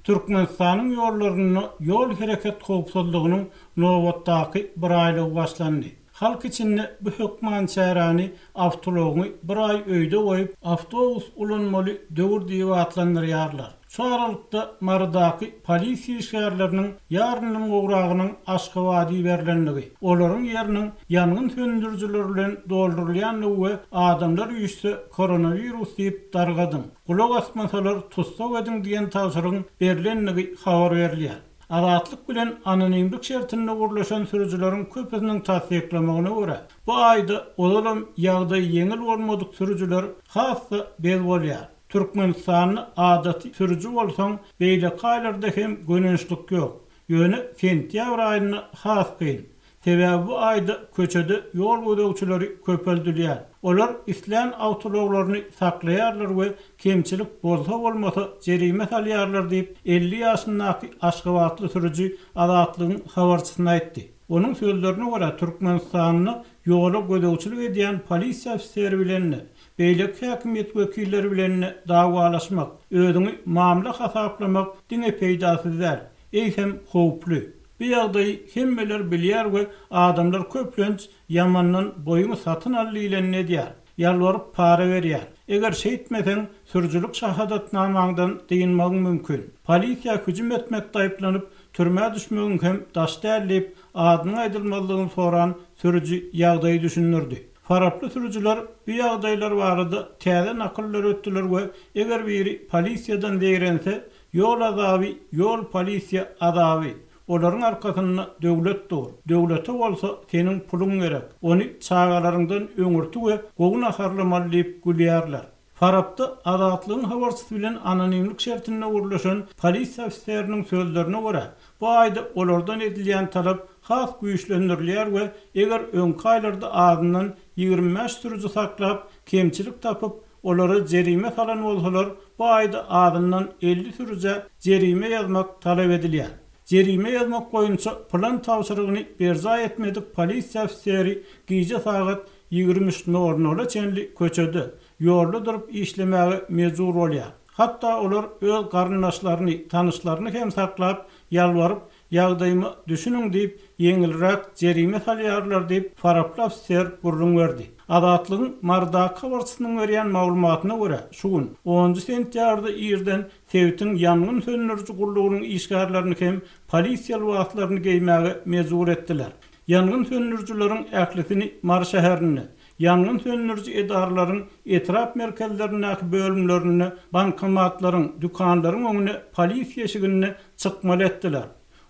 Türkmenistan'ın yollarını yol hareket howpsuzlygynyň nowatdaky bir aýlygy başlandy. Halk içinde bu hökman çärani avtology bir ay öýde goýup avtobus ulanmaly döwür diýip atlandyrýarlar. Şu aralykda Mardaky polisiýa şäherleriniň ýarynyň gowragynyň Aşgabaty berilenligi, olaryň ýeriniň ýangyn söndürüjiler bilen doldurulýanlygy we adamlar üýtse koronawirus diýip dargadyň. Gulak asmasalar tutsa edin diýen tawsyryň berilenligi habar berilýär. Azatlyk bilen anonimlik şertinde gurulşan sürücüleriň köpüsiniň tasdiklamagyna görä, bu aýda olalım ýagdaý ýeňil bolmadyk sürücüler hassa bez bolýar. Türkmenistanyň adaty sürücü bolsaň, beýle gaýlarda hem gönençlik ýok. Ýöne sentýabr aýyna has kyn. Sebäbi bu aýda köçede ýol gödäwçileri köpeldilýär. Olar islan awtologlaryny saklaýarlar we kemçilik bolsa bolmasa jerime salýarlar diýip 50 ýaşyndaky Aşgabatly sürücü azatlygyň habarçysyna aýtdy. Onuň sözlerine görä Türkmenistanyň ýola gödäwçilik edýän polisiýa ofiseri bilen beýlek häkimet wekilleri bilen dagwalaşmak, özüni mamla hasaplamak diňe peýdasyzlar, hem howply. Bu ýagdaý hemmeler bilýär we adamlar köplenç ýamandan boýuny satyn alýan edýär. Ýalwaryp para berýär. Eger şeýtmeseň sürüjülük şahadatnamaňdan diýilmegi mümkin. Polisiýa hüjüm etmekde aýplanyp türmäge düşmegin hem daşdärlip adyny aýdylmalygyny soran sürüjü ýagdaýy düşünürdi. Faraply sürüjüler bu ýagdaýlar barada täze nakyllar ötdiler we eger biri polisiýadan degrense ýol azaby, ýol polisiýa azaby. Olaryň arkasynda döwlet dur. Döwlete bolsa seniň puluň gerek. Ony çağalaryňdan öňürtü we gogun aharlamaly diýip gülýärler. Farapda azatlygyň habarçysy bilen anonimlik şertinde gurulşan polisiýa ofisleriniň sözlerine görä, bu aýda olardan edilýän talap has güýçlendirilýär we eger öňki aýlarda adyndan 25 sürüjü saklap, kemçilik tapyp, olary jerime salan bolsalar, bu aýda adyndan 50 sürüje jerime ýazmak talap edilýär. Jerime ýazmak boýunça plan tawsyrygyny berza etmedik polisiýa ofiseri gije sagat 23:00 çenli köçede ýolda durup işlemäge mejbur bolýar. Hatda olar öz garyndaşlaryny, tanyşlaryny hem saklap, ýalwaryp, ýagdaýymy düşünüň diýip ýeňilrek jerime salýarlar diýip faraply ofisier gurrun berdi. Azatlygyň Mardaky habarçysynyň berýän maglumatyna görä, şu gün 10 sentýarda ýerden Sewitiň ýangyn söndürüji gurulugynyň işgärlerini hem polisiýa wagtlaryny geýmäge mejbur etdiler. Ýangyn söndürüjileriň ählisini Mar şäherine, ýangyn söndürüji edaralaryň etrap merkezlerindäki bölümlerini, bankomatlaryň, dükanlaryň öňüne polisiýa eşigine çykmaly etdiler.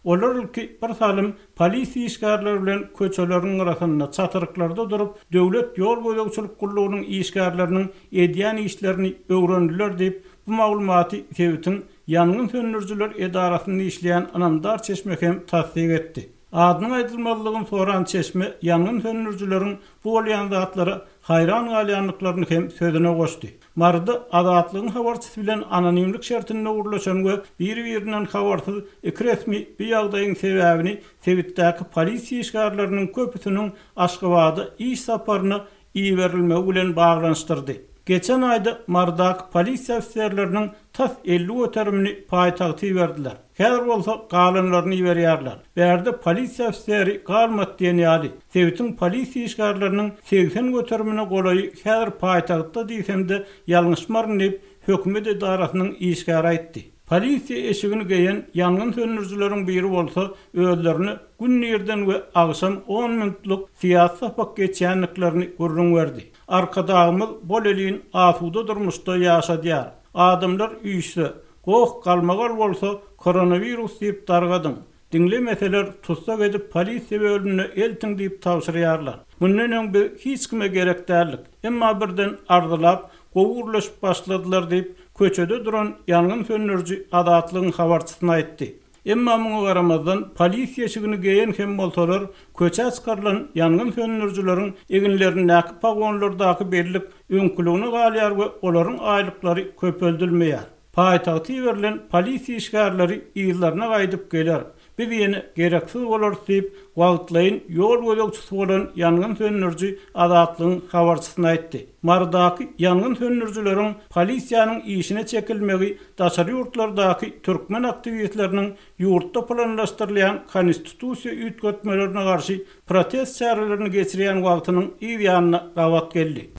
Olar ki bir salim polisiýa işgärleri bilen köçeleriň arasynda çatyryklarda durup döwlet ýol gödäwçilik gurulugynyň işgärleriniň edýän işlerini öwrendiler diýip bu maglumaty Sewitiň ýangyn söndürüjiler edarasyny işleýän Anamdar Çeşme hem tasdik etdi. Adyny aýdylmalygyny soran Çeşme ýangyn söndürüjileriň bu bolýan zatlara hayran galýanlyklaryny hem sözüne goşdy. Marda azatlygyň habarçysy bilen anonimlik şertinde gurulşan we bir-birinden habarsyz iki resmi bir ýagdaýyň sebäbini Sewitdäki polisiýa işgärleriniň köpüsiniň Aşgabaty iş saparyna iýerilmegi bilen baglanşdyrdy. Geçen aýda Mardaky polisiýa ofislerleriniň tas 50 öterimini paýtagty berdiler. Häzir bolsa galanlaryny berýärler. Berde polisiýa ofiseri galmat diýen ýaly. Sewitiň polisiýa işgärleriniň 80 öterimine golaý häzir paýtagtda diýsem-de ýalňyşmaryn diýip hökümet edarasynyň işgäri aýtdy. Polisiýa eşigini geýen ýangyn söndürüjileriň biri bolsa özlerini günlerden we agşam 10 minutluk fiýat sapak geçýänliklerini gurrun berdi. Arkadagymyz bolelin asuda durmuşda ýaşadýar. Adamlar üýse, goh galmagal bolsa koronawirus diýip dargadyň. Dinlemeseler tutsa edip polisiýa bölümine eltiň diýip tawsyrýarlar. Bundan öňe hiç kime gerek däldik. Emma birden ardylap, gowurlaşyp başladylar diýip köçede duran ýangyn söndürüji azatlygyň habarçysyna aýtdy. Emma muňa garamazdan polisiýa eşigini geýen hem bolsalar köçe çykarylan ýangyn söndürüjileriň eginlerindäki pagonlardaky bellik öňkülügini galýar we olaryň aýlyklary köpeldilmeýär. Paýtagty berilen polisiýa işgärleri ýyllaryna gaýdyp geler. birini gereksiz bolar diýip wagtlaýyn ýol bölekçisi bolan ýangyn söndürji Azatlygyň habarçysyna aýtdy. Mardaky ýangyn söndürjileriň polisiýanyň işine çekilmegi daşary ýurtlardaky türkmen aktivistleriniň ýurtda planlaşdyrylýan konstitusiýa üýtgetmelerine garşy protest çaralaryny geçirýän wagtynyň ýanyna gawat geldi.